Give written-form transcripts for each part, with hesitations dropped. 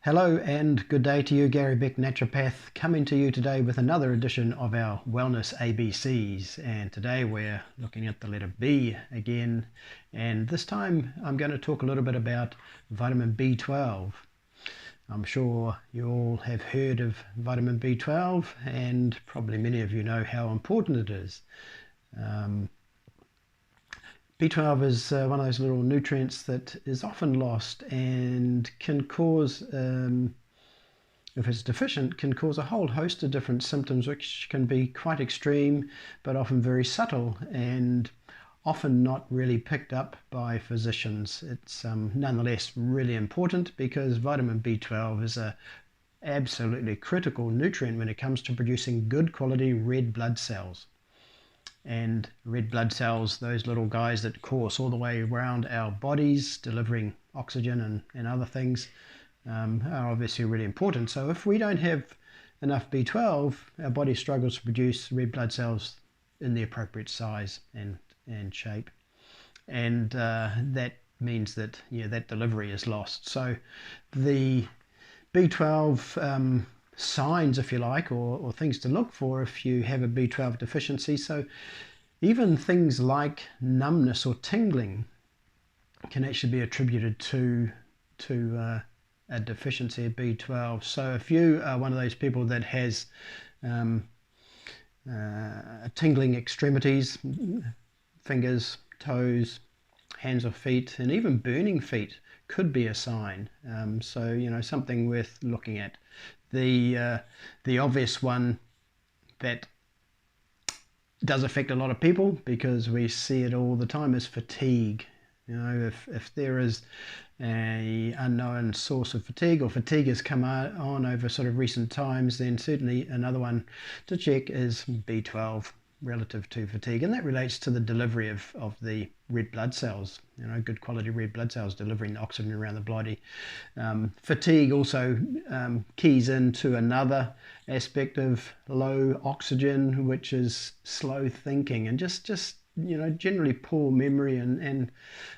Hello and good day to you, Gary Beck, naturopath, coming to you today with another edition of our Wellness ABCs. And today we're looking at the letter B again. And this time I'm going to talk a little bit about vitamin B12. I'm sure you all have heard of vitamin B12, and probably many of you know how important it is. B12 is one of those little nutrients that is often lost and can cause, if it's deficient, can cause a whole host of different symptoms which can be quite extreme but often very subtle and often not really picked up by physicians. It's nonetheless really important because vitamin B12 is a absolutely critical nutrient when it comes to producing good quality red blood cells. And red blood cells, those little guys that course all the way around our bodies, delivering oxygen and other things, are obviously really important. So if we don't have enough B12, our body struggles to produce red blood cells in the appropriate size and shape. And that means that that delivery is lost. So the B12 signs, if you like, or things to look for if you have a B12 deficiency. So even things like numbness or tingling can actually be attributed to a deficiency of B12. So if you are one of those people that has tingling extremities, fingers, toes, hands or feet, and even burning feet could be a sign. So something worth looking at. The obvious one that does affect a lot of people, because we see it all the time, is fatigue. If there is a unknown source of fatigue, or fatigue has come on over sort of recent times, then certainly another one to check is B12 relative to fatigue, and that relates to the delivery of the red blood cells, good quality red blood cells delivering the oxygen around the body. Fatigue also keys into another aspect of low oxygen, which is slow thinking and just generally poor memory, and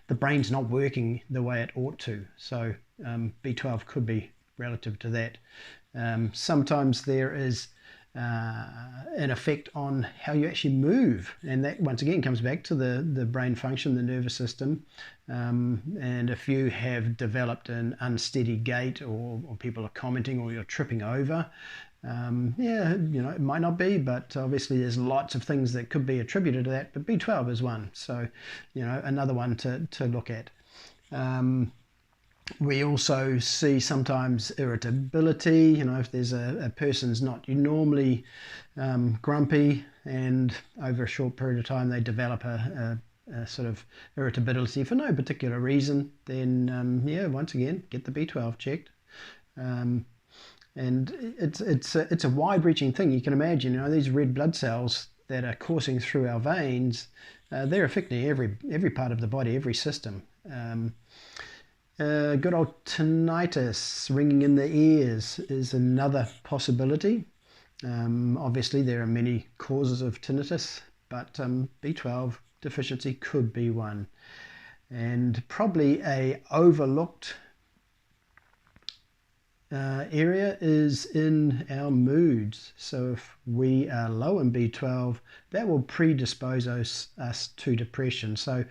the brain's not working the way it ought to. So B12 could be relative to that. Sometimes there is an effect on how you actually move, and that once again comes back to the brain function, the nervous system. And if you have developed an unsteady gait, or people are commenting, or you're tripping over, it might not be, but obviously there's lots of things that could be attributed to that, but B12 is one. So another one to look at. We also see sometimes irritability. If there's a person's not normally grumpy, and over a short period of time they develop a sort of irritability for no particular reason, then once again, get the B12 checked. And it's a wide-reaching thing. You can imagine, these red blood cells that are coursing through our veins, they're affecting every part of the body, every system. Good old tinnitus, ringing in the ears, is another possibility. Obviously there are many causes of tinnitus, but B12 deficiency could be one. And probably a overlooked area is in our moods. So if we are low in B12, that will predispose us to depression. So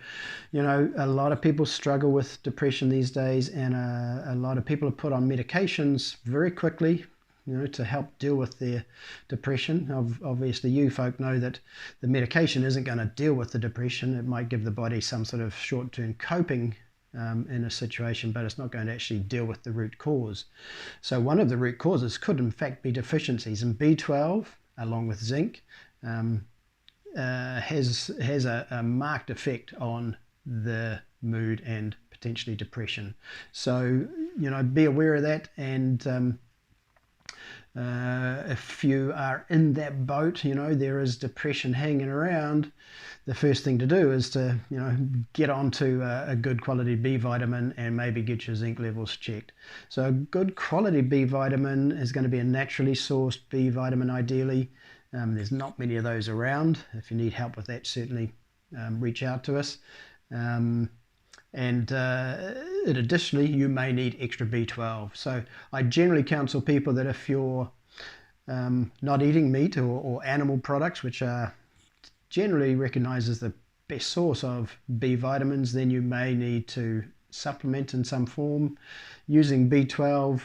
a lot of people struggle with depression these days, and a lot of people are put on medications very quickly to help deal with their depression. Obviously you folk know that the medication isn't going to deal with the depression. It might give the body some sort of short-term coping in a situation, but it's not going to actually deal with the root cause. So one of the root causes could in fact be deficiencies in B12, along with zinc. Has a marked effect on the mood and potentially depression. So be aware of that, and if you are in that boat, there is depression hanging around, the first thing to do is to get onto a good quality B vitamin and maybe get your zinc levels checked. So a good quality B vitamin is going to be a naturally sourced B vitamin ideally. There's not many of those around. If you need help with that, certainly reach out to us. And additionally, you may need extra B12. So I generally counsel people that if you're not eating meat or animal products, which are generally recognized as the best source of B vitamins, then you may need to supplement in some form using B12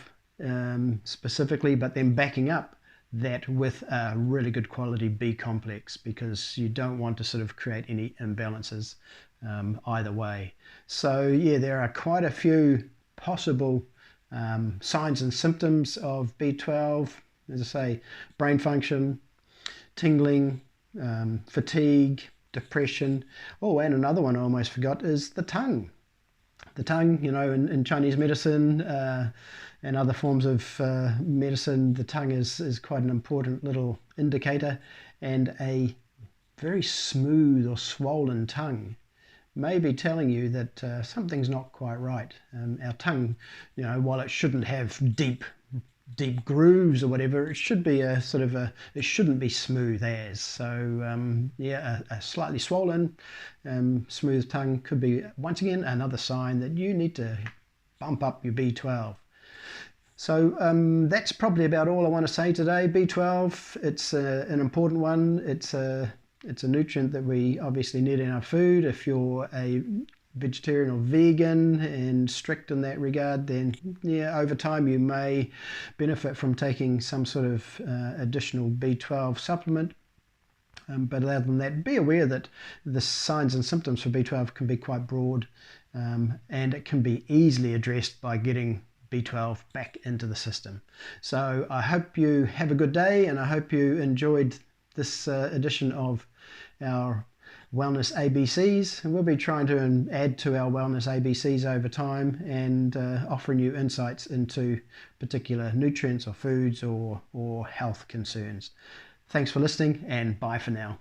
specifically, but then backing up that with a really good quality B complex, because you don't want to sort of create any imbalances either way. So yeah, there are quite a few possible signs and symptoms of B12. As I say, brain function, tingling, fatigue, depression. Oh, and another one I almost forgot is the tongue. The tongue, in Chinese medicine and other forms of medicine, the tongue is quite an important little indicator, and a very smooth or swollen tongue may be telling you that something's not quite right. Our tongue, while it shouldn't have deep grooves or whatever, it should be it shouldn't be smooth as. So yeah, a slightly swollen, smooth tongue could be, once again, another sign that you need to bump up your B12. So that's probably about all I want to say today. B12, it's an important one. It's a nutrient that we obviously need in our food. If you're a vegetarian or vegan and strict in that regard, then yeah, over time you may benefit from taking some sort of additional B12 supplement. But other than that, be aware that the signs and symptoms for B12 can be quite broad, and it can be easily addressed by getting B12 back into the system. So I hope you have a good day, and I hope you enjoyed this edition of our Wellness ABCs, and we'll be trying to add to our Wellness ABCs over time, and offering you insights into particular nutrients or foods or health concerns. Thanks for listening, and bye for now.